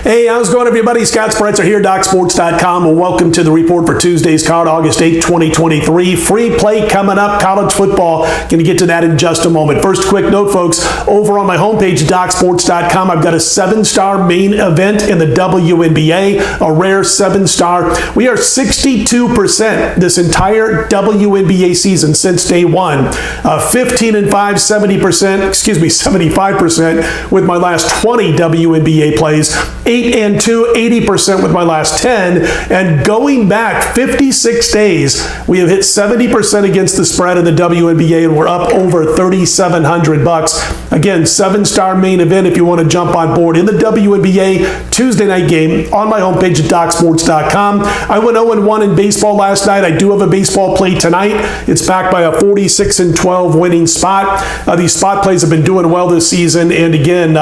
Hey, how's it going, everybody? Scott Spreitzer here, DocSports.com, and welcome to the report for Tuesday's card, August 8, 2023. Free play coming up, college football. Going to get to that in just a moment. First, quick note, folks, over on my homepage, DocSports.com, I've got a 7-star main event in the WNBA, a rare 7-star. We are 62% this entire WNBA season since day one. 15-5, 75% with my last 20 WNBA plays. 8-2, 80% with my last 10, and going back 56 days, we have hit 70% against the spread in the WNBA, and we're up over $3,700. Again, 7-star main event if you want to jump on board in the WNBA Tuesday night game on my homepage at DocSports.com. I went 0-1 in baseball last night. I do have a baseball play tonight. It's backed by a 46-12 winning spot. These spot plays have been doing well this season, and again,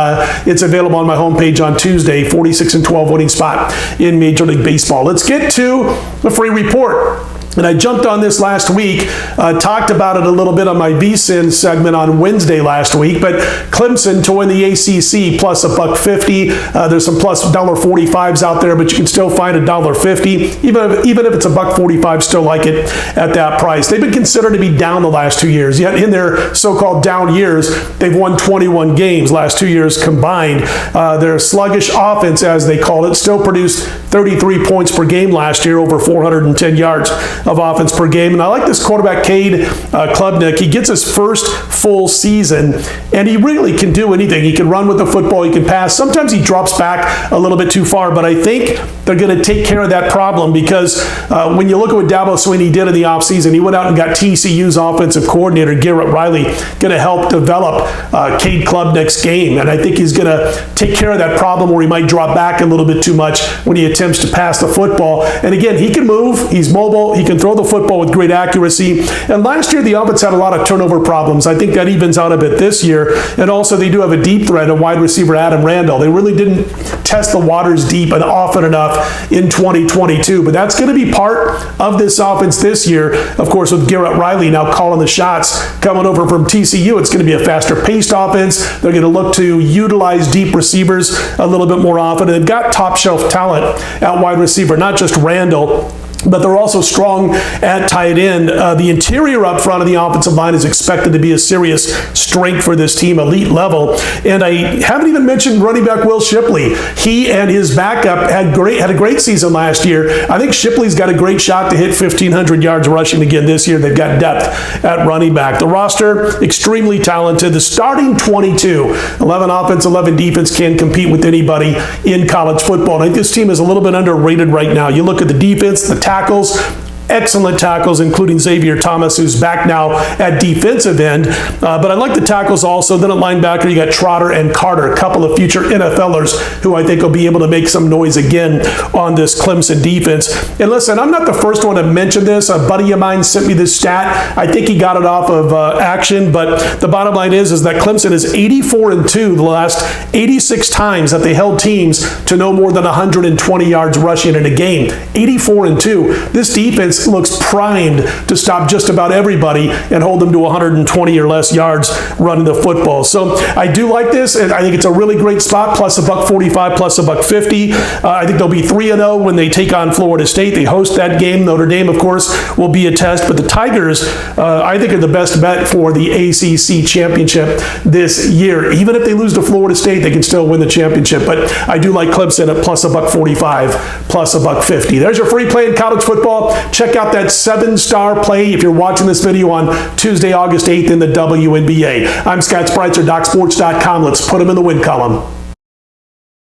it's available on my homepage on Tuesday. 46-12 winning spot in Major League Baseball. Let's get to the free report. And I jumped on this last week, talked about it a little bit on my VSIN segment on Wednesday last week, but Clemson to win the ACC plus $1.50. There's some plus $1.45s out there, but you can still find $1.50. Even if it's $1.45, still like it at that price. They've been considered to be down the last 2 years, yet in their so-called down years, they've won 21 games last 2 years combined. Their sluggish offense, as they call it, still produced 33 points per game last year, over 410 yards of offense per game. And I like this quarterback, Cade Klubnik. He gets his first full season, and he really can do anything. He can run with the football. He can pass. Sometimes he drops back a little bit too far, but I think they're going to take care of that problem because when you look at what Dabo Swinney did in the offseason, he went out and got TCU's offensive coordinator, Garrett Riley, going to help develop Cade Klubnik's game. And I think he's going to take care of that problem where he might drop back a little bit too much when he attempts to pass the football. And again, he can move. He's mobile. He can throw the football with great accuracy. And last year, the offense had a lot of turnover problems. I think that evens out a bit this year. And also, they do have a deep threat in wide receiver Adam Randall. They really didn't test the waters deep and often enough in 2022. But that's going to be part of this offense this year. Of course, with Garrett Riley now calling the shots coming over from TCU, it's going to be a faster-paced offense. They're going to look to utilize deep receivers a little bit more often. And they've got top-shelf talent at wide receiver, not just Randall, but they're also strong at tight end. The interior up front of the offensive line is expected to be a serious strength for this team, elite level. And I haven't even mentioned running back Will Shipley. He and his backup had a great season last year. I think Shipley's got a great shot to hit 1,500 yards rushing again this year. They've got depth at running back. The roster, extremely talented. The starting 22, 11 offense, 11 defense, can compete with anybody in college football. And I think this team is a little bit underrated right now. You look at the defense, the tackles, excellent tackles, including Xavier Thomas, who's back now at defensive end. But I like the tackles also. Then at linebacker, you got Trotter and Carter, a couple of future NFLers who I think will be able to make some noise again on this Clemson defense. And listen, I'm not the first one to mention this. A buddy of mine sent me this stat. I think he got it off of Action, but the bottom line is that Clemson is 84-2 the last 86 times that they held teams to no more than 120 yards rushing in a game. 84-2. This defense looks primed to stop just about everybody and hold them to 120 or less yards running the football. So I do like this, and I think it's a really great spot, plus $1.45, plus $1.50. I think they'll be 3-0 when they take on Florida State. They host that game. Notre Dame, of course, will be a test, but the Tigers, I think, are the best bet for the ACC championship this year. Even if they lose to Florida State, they can still win the championship, but I do like Clemson at plus $1.45, plus $1.50. There's your free play in college football. Check out that 7-star play if you're watching this video on Tuesday, August 8th in the WNBA. I'm Scott Spreitzer, DocSports.com. Let's put them in the win column.